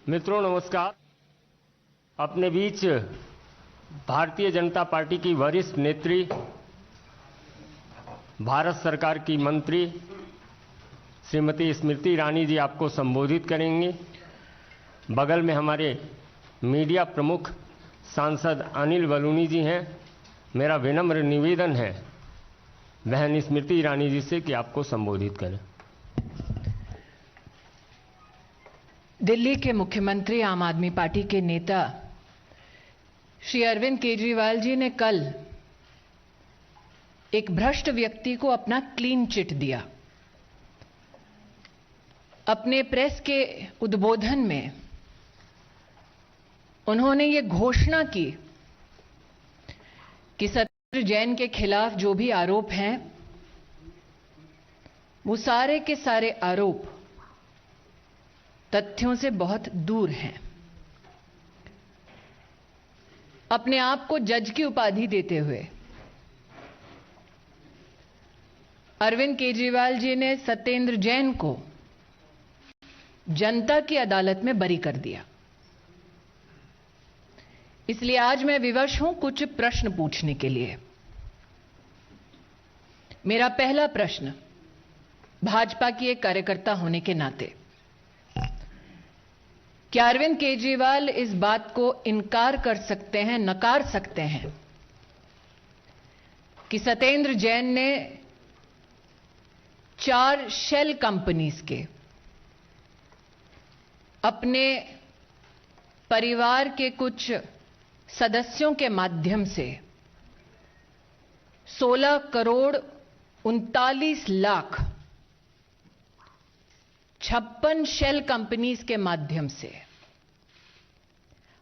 मित्रों नमस्कार। अपने बीच भारतीय जनता पार्टी की वरिष्ठ नेत्री, भारत सरकार की मंत्री श्रीमती स्मृति ईरानी जी आपको संबोधित करेंगी। बगल में हमारे मीडिया प्रमुख सांसद अनिल बलूनी जी हैं। मेरा विनम्र निवेदन है बहन स्मृति ईरानी जी से कि आपको संबोधित करें। दिल्ली के मुख्यमंत्री आम आदमी पार्टी के नेता श्री अरविंद केजरीवाल जी ने कल एक भ्रष्ट व्यक्ति को अपना क्लीन चिट दिया। अपने प्रेस के उद्बोधन में उन्होंने ये घोषणा की कि सत्येंद्र जैन के खिलाफ जो भी आरोप हैं वो सारे के सारे आरोप तथ्यों से बहुत दूर हैं। अपने आप को जज की उपाधि देते हुए अरविंद केजरीवाल जी ने सत्येंद्र जैन को जनता की अदालत में बरी कर दिया। इसलिए आज मैं विवश हूं कुछ प्रश्न पूछने के लिए। मेरा पहला प्रश्न भाजपा की एक कार्यकर्ता होने के नाते, क्या अरविंद केजरीवाल इस बात को इनकार कर सकते हैं, नकार सकते हैं कि सत्येंद्र जैन ने 4 शेल कंपनीज के अपने परिवार के कुछ सदस्यों के माध्यम से 16 करोड़ 39 लाख 56 शेल कंपनीज के माध्यम से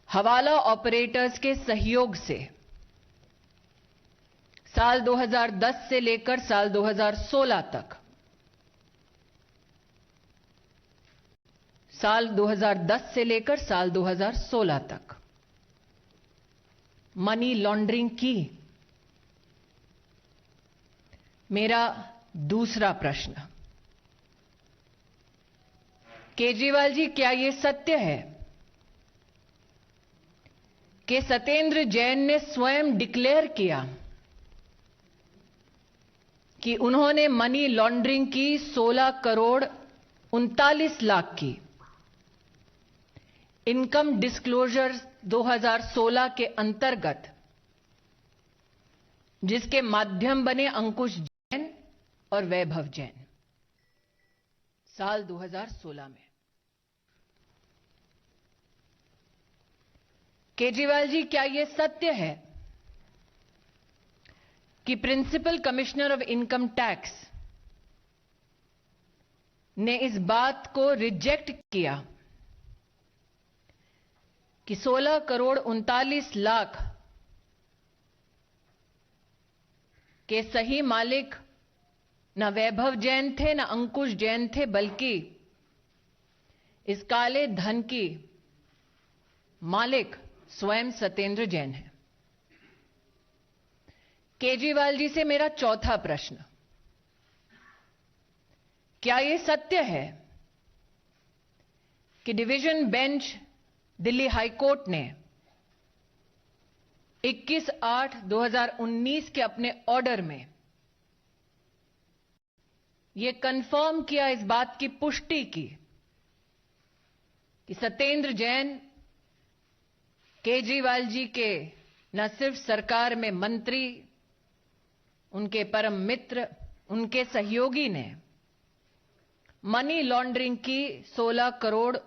हवाला ऑपरेटर्स के सहयोग से साल 2010 से लेकर साल 2016 तक, साल 2010 से लेकर साल 2016 तक मनी लॉन्ड्रिंग की? मेरा दूसरा प्रश्न, केजरीवाल जी क्या यह सत्य है कि सत्येंद्र जैन ने स्वयं डिक्लेयर किया कि उन्होंने मनी लॉन्ड्रिंग की 16 करोड़ 39 लाख की इनकम डिस्क्लोजर 2016 के अंतर्गत, जिसके माध्यम बने अंकुश जैन और वैभव जैन साल 2016 में? केजरीवाल जी क्या यह सत्य है कि principal commissioner of income tax ने इस बात को रिजेक्ट किया कि 16 करोड़ 39 लाख के सही मालिक न वैभव जैन थे न अंकुश जैन थे, बल्कि इस काले धन की मालिक स्वयं सत्येंद्र जैन है? केजरीवाल जी से मेरा चौथा प्रश्न, क्या यह सत्य है कि division bench Delhi high court ने 21/8/2019 के अपने ऑर्डर में यह कंफर्म किया, इस बात की पुष्टि की कि सत्येंद्र जैन केजरीवाल जी के न सिर्फ सरकार में मंत्री, उनके परम मित्र, उनके सहयोगी ने मनी लॉन्ड्रिंग की 16 करोड़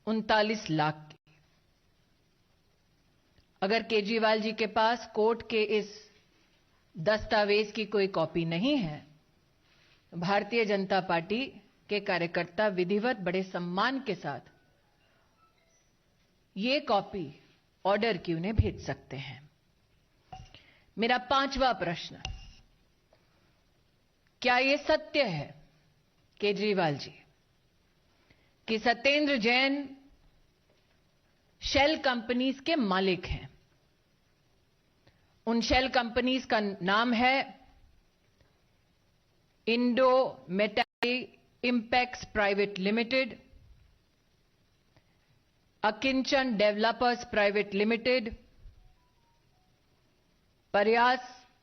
39 लाख की? अगर केजरीवाल जी के पास कोर्ट के इस दस्तावेज की कोई कॉपी नहीं है, भारतीय जनता पार्टी के कार्यकर्ता विधिवत बड़े सम्मान के साथ ये कॉपी ऑर्डर की उन्हें भेज सकते हैं। मेरा पांचवा प्रश्न, क्या यह सत्य है केजरीवाल जी कि सत्येंद्र जैन शेल कंपनीज के मालिक हैं? उन शेल कंपनीज का नाम है Indo metallic impex private limited, Akinchan Developers Private Limited, Prayas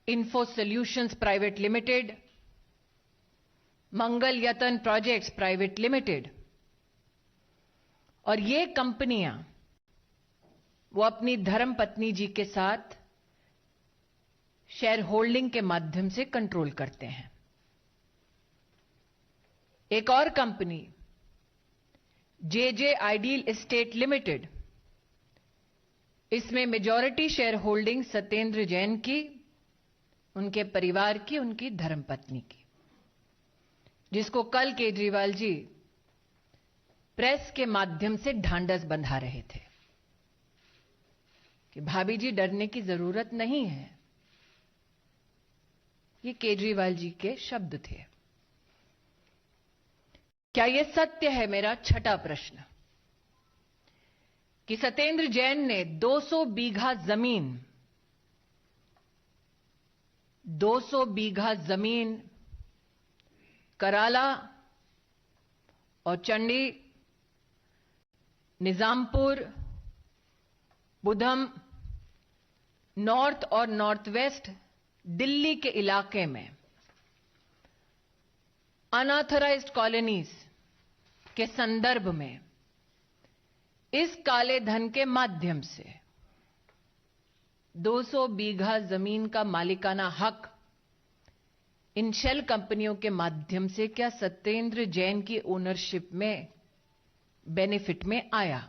Info Solutions Private Limited, Mangal Yatan projects private limited, और ये कंपनियां वो अपनी धर्मपत्नी जी के साथ शेयर होल्डिंग के माध्यम से कंट्रोल करते हैं। एक और कंपनी जे आइडियल एस्टेट लिमिटेड, इसमें majority share holding Satyendra Jain की, उनके परिवार की, उनकी धर्मपत्नी की, जिसको कल केजरीवाल जी प्रेस के माध्यम से ढांढस बंधा रहे थे कि भाभी जी डरने की जरूरत नहीं है। ये केजरीवाल जी के शब्द थे। क्या यह सत्य है, मेरा छठा प्रश्न, कि सत्येंद्र जैन ने 200 बीघा जमीन कराला और चंडी, निजामपुर, बुधम, नॉर्थ और नॉर्थ वेस्ट दिल्ली के इलाके में अनऑथराइज्ड कॉलोनीज के संदर्भ में इस काले धन के माध्यम से 200 बीघा जमीन का मालिकाना हक इन शेल कंपनियों के माध्यम से क्या सत्येंद्र जैन की ओनरशिप में, बेनिफिट में आया?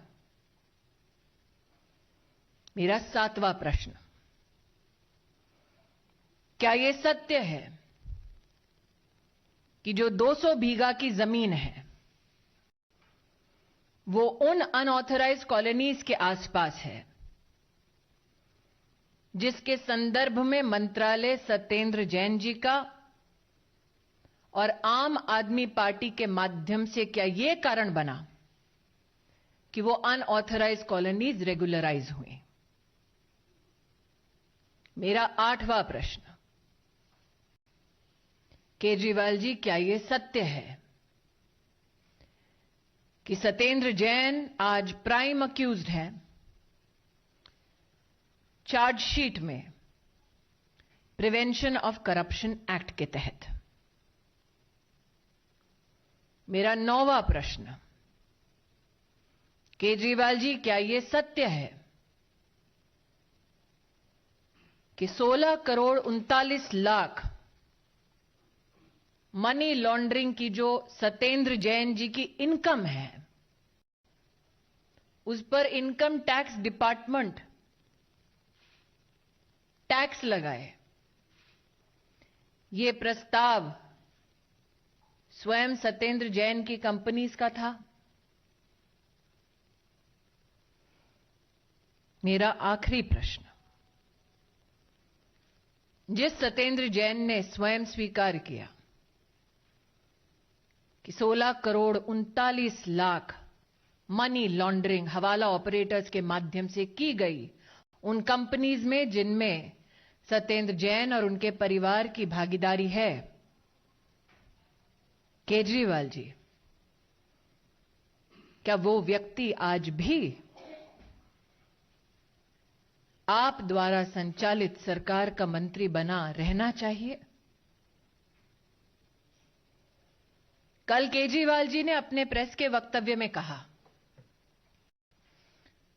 मेरा सातवां प्रश्न, क्या यह सत्य है कि जो 200 बीघा की जमीन है वो उन अनऑथराइज्ड कॉलोनीज के आसपास है जिसके संदर्भ में मंत्रालय सत्येंद्र जैन जी का और आम आदमी पार्टी के माध्यम से क्या यह कारण बना कि वो अनऑथराइज्ड कॉलोनीज रेगुलराइज हुई? मेरा आठवां प्रश्न, केजरीवाल जी क्या यह सत्य है कि सत्येंद्र जैन आज प्राइम अक्यूज्ड हैं चार्जशीट में प्रिवेंशन ऑफ करप्शन एक्ट के तहत? मेरा नौवां प्रश्न, केजरीवाल जी क्या यह सत्य है कि 16 करोड़ 39 लाख मनी लॉन्ड्रिंग की जो सत्येंद्र जैन जी की इनकम है, उस पर इनकम टैक्स डिपार्टमेंट टैक्स लगाए? यह प्रस्ताव स्वयं सत्येंद्र जैन की कंपनीज का था? मेरा आखिरी प्रश्न, जिस सत्येंद्र जैन ने स्वयं स्वीकार किया कि 16 करोड़ 39 लाख मनी लॉन्ड्रिंग हवाला ऑपरेटर्स के माध्यम से की गई उन कंपनीज में जिनमें सत्येंद्र जैन और उनके परिवार की भागीदारी है, केजरीवाल जी क्या वो व्यक्ति आज भी आप द्वारा संचालित सरकार का मंत्री बना रहना चाहिए? कल केजरीवाल जी ने अपने प्रेस के वक्तव्य में कहा,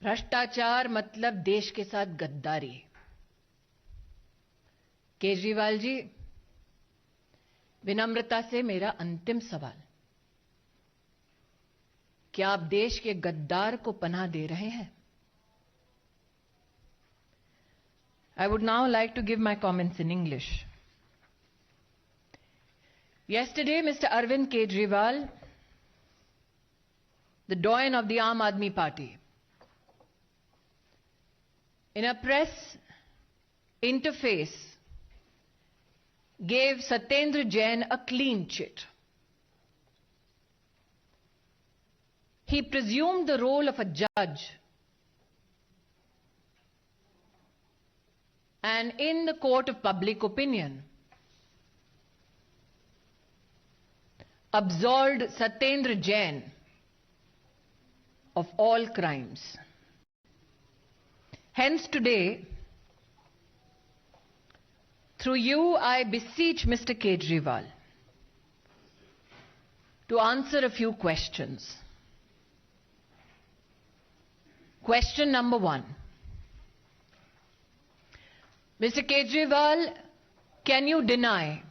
भ्रष्टाचार मतलब देश के साथ गद्दारी। केजरीवाल जी, विनम्रता से मेरा अंतिम सवाल, क्या आप देश के गद्दार को पनाह दे रहे हैं? I would now like to give my comments in English. Yesterday, Mr. Arvind Kejriwal, the doyen of the Aam Aadmi Party, in a press interface, gave Satyendra Jain a clean chit. He presumed the role of a judge, and in the court of public opinion, absolved Satyendra Jain of all crimes. Hence today, through you, I beseech Mr. Kejriwal to answer a few questions. Question number one. Mr. Kejriwal, can you deny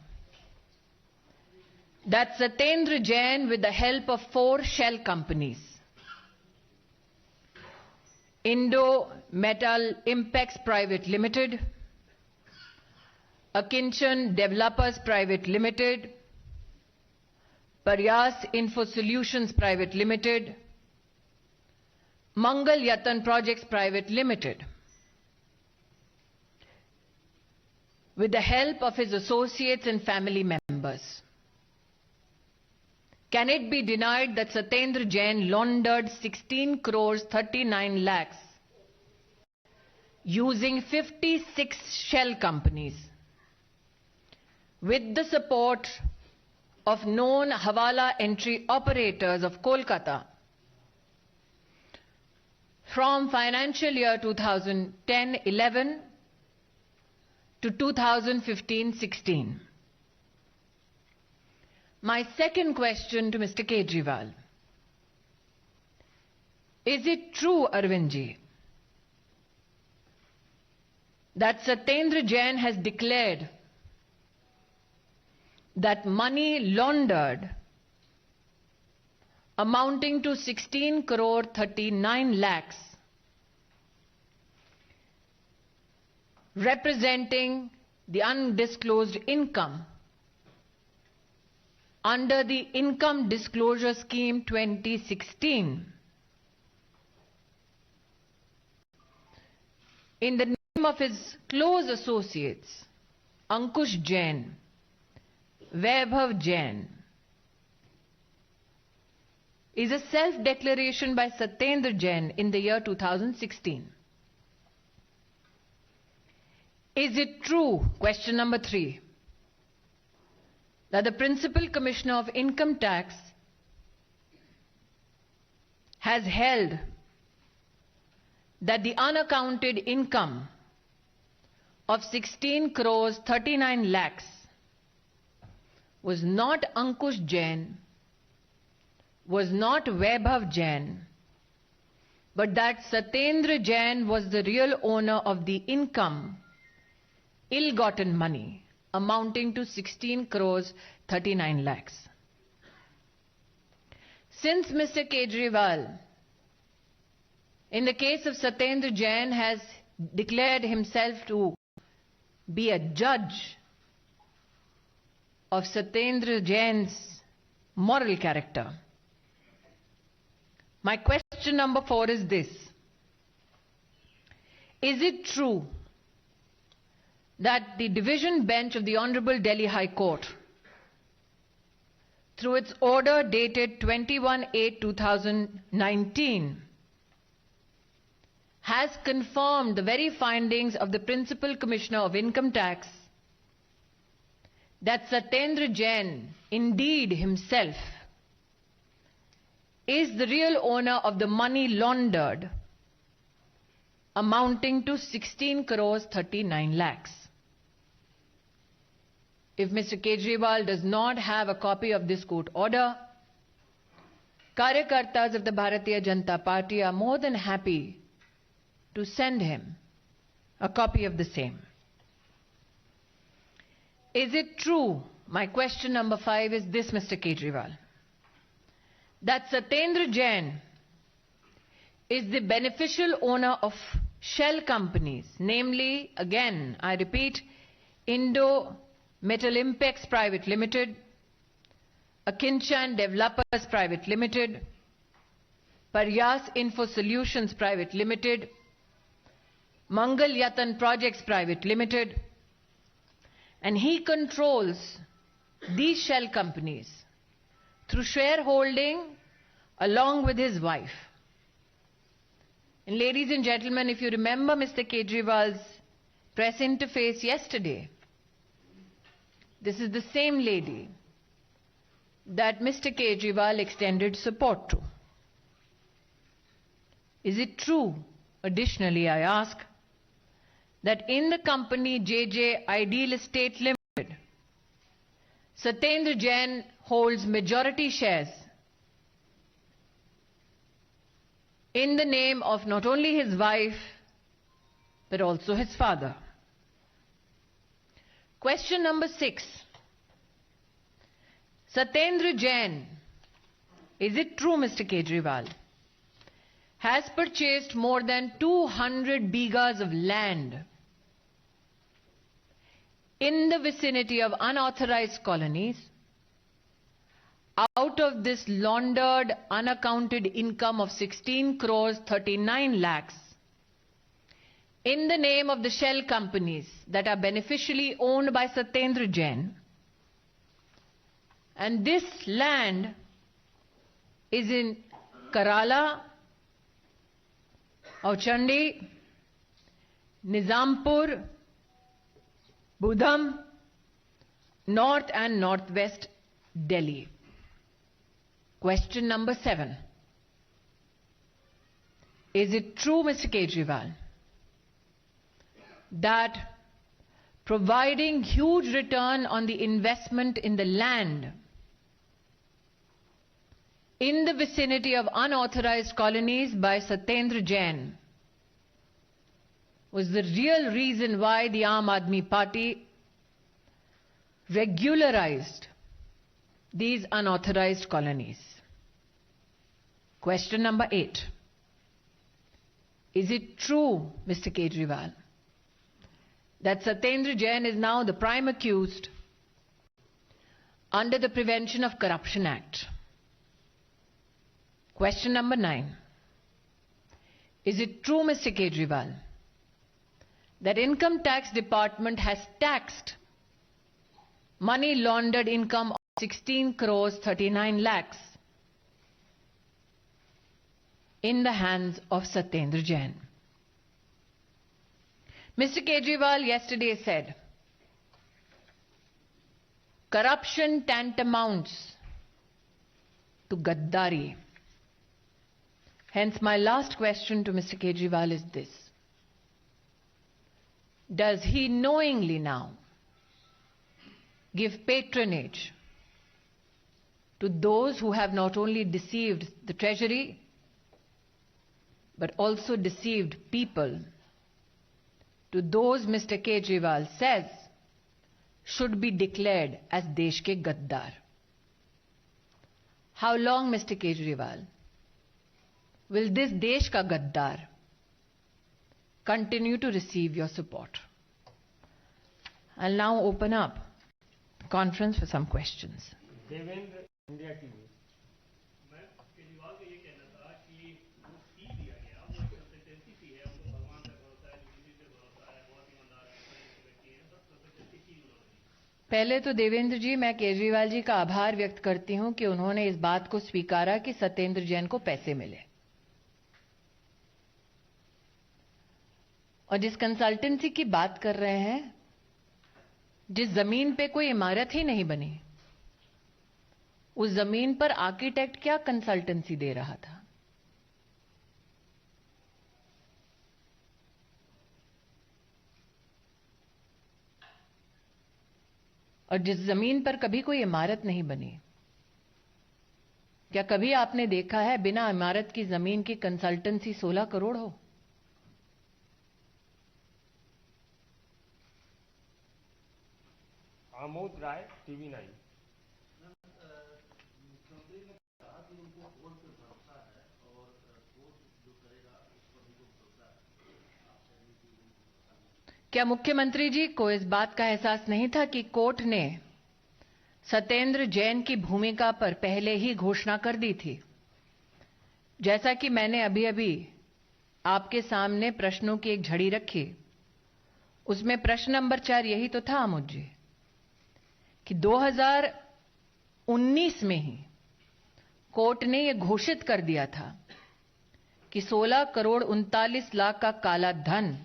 that Satyendra Jain, with the help of 4 shell companies, Indo Metal Impex Private Limited, Akinchan Developers Private Limited, Paryas Info Solutions Private Limited, Mangal Yatan Projects Private Limited, with the help of his associates and family members, can it be denied that Satyendra Jain laundered 16 crores 39 lakhs using 56 shell companies with the support of known Hawala entry operators of Kolkata from financial year 2010-11 to 2015-16? My second question to Mr. Kejriwal. Is it true, Arvindji, that Satyendra Jain has declared that money laundered amounting to 16 crore 39 lakhs, representing the undisclosed income under the Income Disclosure Scheme 2016, in the name of his close associates, Ankush Jain, Vaibhav Jain, is a self-declaration by Satyendra Jain in the year 2016. Is it true, question number 3, that the Principal Commissioner of Income Tax has held that the unaccounted income of 16 crores 39 lakhs was not Ankush Jain, was not Vaibhav Jain, but that Satyendra Jain was the real owner of the income, ill-gotten money, amounting to 16 crores 39 lakhs. Since Mr. Kejriwal, in the case of Satyendra Jain, has declared himself to be a judge of Satyendra Jain's moral character, my question number 4 is this. Is it true that the division bench of the Honorable Delhi High Court, through its order dated 21/8/2019, has confirmed the very findings of the Principal Commissioner of Income Tax that Satyendra Jain, indeed himself, is the real owner of the money laundered amounting to 16 crores 39 lakhs? If Mr. Kejriwal does not have a copy of this court order, Karyakartas of the Bharatiya Janata Party are more than happy to send him a copy of the same. Is it true, my question number 5 is this, Mr. Kejriwal, that Satyendra Jain is the beneficial owner of shell companies, namely, again, I repeat, Indo Metal Impex Private Limited, Akinchan Developers Private Limited, Paryas Info Solutions Private Limited, Mangal Yatan Projects Private Limited, and he controls these shell companies through shareholding along with his wife. And ladies and gentlemen, if you remember Mr. Kejriwal's press interface yesterday, this is the same lady that Mr. Kejriwal extended support to. Is it true, additionally I ask, that in the company JJ Ideal Estate Limited, Satyendra Jain holds majority shares in the name of not only his wife, but also his father? Question number 6. Satyendra Jain, is it true, Mr. Kejriwal, has purchased more than 200 bighas of land in the vicinity of unauthorized colonies out of this laundered unaccounted income of 16 crores 39 lakhs in the name of the shell companies that are beneficially owned by Satyendra Jain? And this land is in Kerala, Auchandi, Nizampur, Budham, North and Northwest Delhi. Question number 7. Is it true, Mr. Kejriwal, that providing huge return on the investment in the land in the vicinity of unauthorized colonies by Satyendra Jain was the real reason why the Aam Aadmi Party regularized these unauthorized colonies? Question number 8. Is it true, Mr. Kejriwal, that Satyendra Jain is now the prime accused under the Prevention of Corruption Act? Question number 9. Is it true, Mr. Kejriwal, that Income Tax Department has taxed money laundered income of 16 crores 39 lakhs in the hands of Satyendra Jain? Mr. Kejriwal yesterday said, corruption tantamounts to Gaddari. Hence, my last question to Mr. Kejriwal is this. Does he knowingly now give patronage to those who have not only deceived the Treasury, but also deceived people, to those Mr. Kejriwal says should be declared as Desh ke Gaddar? How long, Mr. Kejriwal, will this Desh ka Gaddar continue to receive your support? I'll now open up the conference for some questions. Devendra, India TV. मैं केजरीवाल का ये कहना था कि वो फी दिया गया, वो कंसिस्टेंसी फी है, उनको भगवान पे भरोसा है, बीजेपी पे भरोसा है, बहुत ईमानदार है, व्यक्ति है, सब कंसिस्टेंसी फी उन्होंने दी। पहले तो देवेंद्र जी, मैं केजरीवाल जी का आभार व्यक्त करती हूं कि उन्होंने इस बात को स्वीकारा कि सत्येंद्र जैन को पैसे मिले। और जिस कंसल्टेंसी की बात कर रहे हैं, जिस जमीन पे कोई इमारत ही नहीं बनी, उस जमीन पर आर्किटेक्ट क्या कंसल्टेंसी दे रहा था? और जिस जमीन पर कभी कोई इमारत नहीं बनी, क्या कभी आपने देखा है बिना इमारत की जमीन की कंसल्टेंसी 16 करोड़ हो? आमोद राय, टीवी 9। क्या मुख्यमंत्री जी को इस बात का एहसास नहीं था कि कोर्ट ने सत्येंद्र जैन की भूमिका पर पहले ही घोषणा कर दी थी? जैसा कि मैंने अभी आपके सामने प्रश्नों की एक झड़ी रखी, उसमें प्रश्न नंबर 4 यही तो था आमोद जी, कि 2019 में ही कोर्ट ने यह घोषित कर दिया था कि 16 करोड़ 39 लाख का काला धन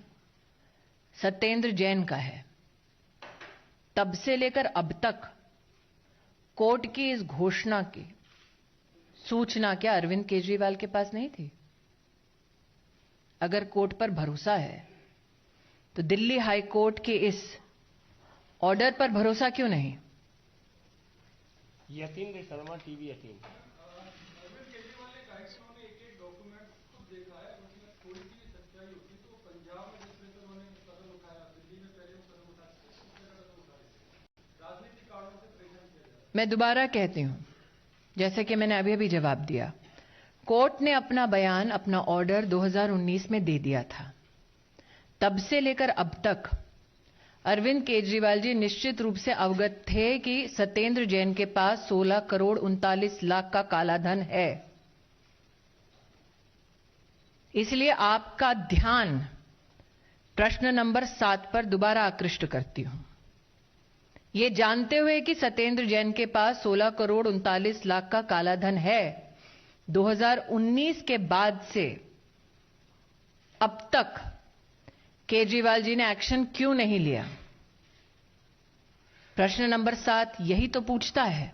सत्येंद्र जैन का है। तब से लेकर अब तक कोर्ट की इस घोषणा की सूचना क्या अरविंद केजरीवाल के पास नहीं थी? अगर कोर्ट पर भरोसा है तो दिल्ली हाई कोर्ट के इस ऑर्डर पर भरोसा क्यों नहीं? यतीन्द्र शर्मा, टीवी 18। मैं दोबारा कहती हूं, जैसे कि मैंने अभी अभी जवाब दिया, कोर्ट ने अपना बयान, अपना ऑर्डर 2019 में दे दिया था। तब से लेकर अब तक अरविंद केजरीवाल जी निश्चित रूप से अवगत थे कि सत्येंद्र जैन के पास 16 करोड़ 39 लाख का काला धन है। इसलिए आपका ध्यान प्रश्न नंबर 7 पर दोबारा आकृष्ट करती हूं। ये जानते हुए कि सत्येंद्र जैन के पास 16 करोड़ 39 लाख का काला धन है, 2019 के बाद से अब तक केजरीवाल जी ने एक्शन क्यों नहीं लिया? प्रश्न नंबर 7 यही तो पूछता है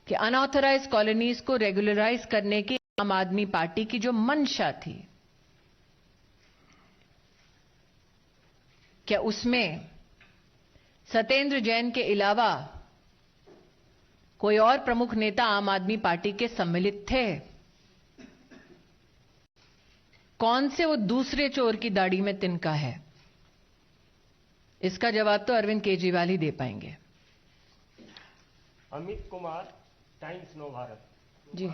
कि अनऑथराइज कॉलोनीज को रेगुलराइज करने की आम आदमी पार्टी की जो मंशा थी, क्या उसमें सत्येंद्र जैन के अलावा कोई और प्रमुख नेता आम आदमी पार्टी के सम्मिलित थे? कौन से वो दूसरे चोर की दाढ़ी में तिनका है? इसका जवाब तो अरविंद केजरीवाल ही दे पाएंगे। अमित कुमार, टाइम्स नव भारत। जी,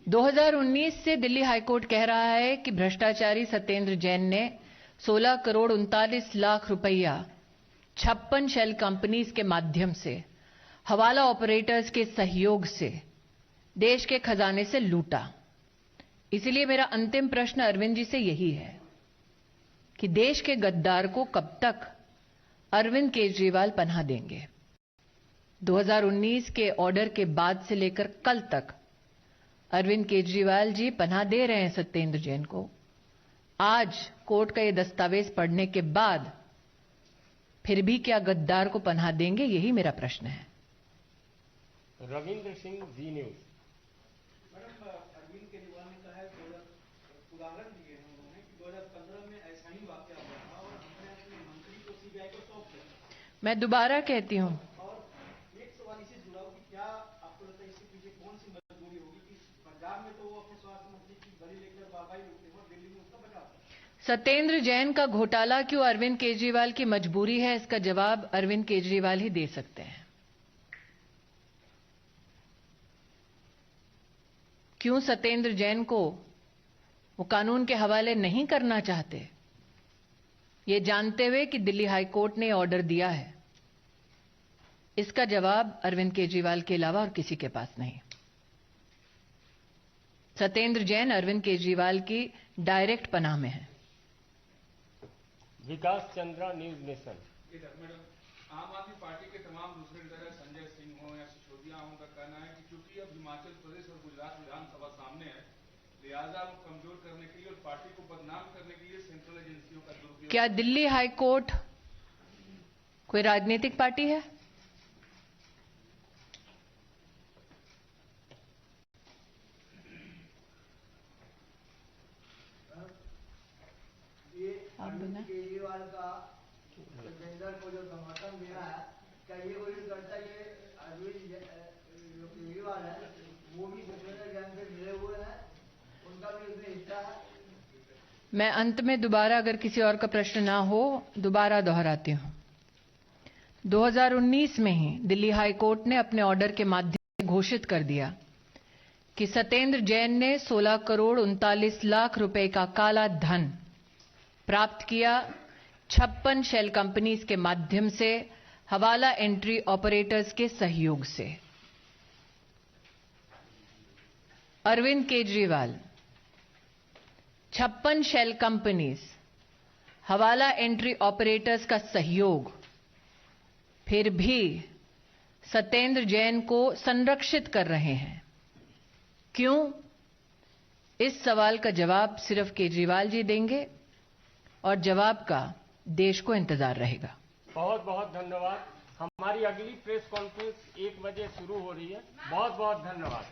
2019 से दिल्ली हाईकोर्ट कह रहा है कि भ्रष्टाचारी सत्येंद्र जैन ने 16 करोड़ 39 लाख रुपया 56 शेल कंपनीज के माध्यम से, हवाला ऑपरेटर्स के सहयोग से देश के खजाने से लूटा। इसलिए मेरा अंतिम प्रश्न अरविंद जी से यही है कि देश के गद्दार को कब तक अरविंद केजरीवाल पनाह देंगे? 2019 के ऑर्डर के बाद से लेकर कल तक अरविंद केजरीवाल जी पनाह दे रहे हैं सत्येंद्र जैन को। आज कोर्ट का ये दस्तावेज पढ़ने के बाद फिर भी क्या गद्दार को पनाह देंगे? यही मेरा प्रश्न है। रविंद्र सिंह, जी न्यूज। मैडम, अरविंद केजरीवाल ने कहा है, उदाहरण दिए हैं उन्होंने कि 2015 में ऐसा ही वाकया हुआ था और हमने अपने मंत्री को सीबीआई को सौंप दिया। मैं दोबारा कहती हूं, और एक सवाल इससे जुड़ा हो कि क्या आपको लगता है इसके पीछे कौन सी मजबूरी होगी कि पंजाब में तो वो अपने स्वास्थ्य मंत्री की बलि लेकर वाहवाही लूटते हैं और दिल्ली में उसका बचाव है। सत्येंद्र जैन का घोटाला क्यों अरविंद केजरीवाल की मजबूरी है, इसका जवाब अरविंद केजरीवाल ही दे सकते हैं। क्यों सत्येंद्र जैन को वो कानून के हवाले नहीं करना चाहते, ये जानते हुए कि दिल्ली हाईकोर्ट ने ऑर्डर दिया है? इसका जवाब अरविंद केजरीवाल के अलावा और किसी के पास नहीं। सत्येंद्र जैन अरविंद केजरीवाल की डायरेक्ट पनाह में है। विकास चंद्रा, न्यूज नेशन। मैडम, आम आदमी पार्टी के तमाम दूसरे लीडर संजय सिंह हो या सिसोदिया हो, उनका कहना है कि चूंकि अब हिमाचल प्रदेश और गुजरात विधानसभा सामने है, लिहाजा वो कमजोर करने के लिए और पार्टी को बदनाम करने के लिए सेंट्रल एजेंसियों का दुरुपयोग। क्या दिल्ली हाईकोर्ट कोई राजनीतिक पार्टी है? केजरीवाल का सत्येंद्र को जो समर्थन मिला है, क्या ये कोई करता है कि अरविंद जो केजरीवाल है वो भी सत्येंद्र जैन से मिले हुए हैं, उनका भी उसमें हिस्सा है? मैं अंत में दोबारा, अगर किसी और का प्रश्न ना हो, दोबारा दोहराती हूं। 2019 में ही दिल्ली हाईकोर्ट ने अपने ऑर्डर के माध्यम से घोषित कर दिया कि सत्येंद्र जैन ने 16 करोड़ 39 लाख रुपए का काला धन प्राप्त किया 56 शेल कंपनीज के माध्यम से, हवाला एंट्री ऑपरेटर्स के सहयोग से। अरविंद केजरीवाल 56 शेल कंपनीज, हवाला एंट्री ऑपरेटर्स का सहयोग, फिर भी सत्येंद्र जैन को संरक्षित कर रहे हैं। क्यों? इस सवाल का जवाब सिर्फ केजरीवाल जी देंगे और जवाब का देश को इंतजार रहेगा। बहुत बहुत धन्यवाद। हमारी अगली प्रेस कॉन्फ्रेंस 1 बजे शुरू हो रही है। बहुत बहुत धन्यवाद।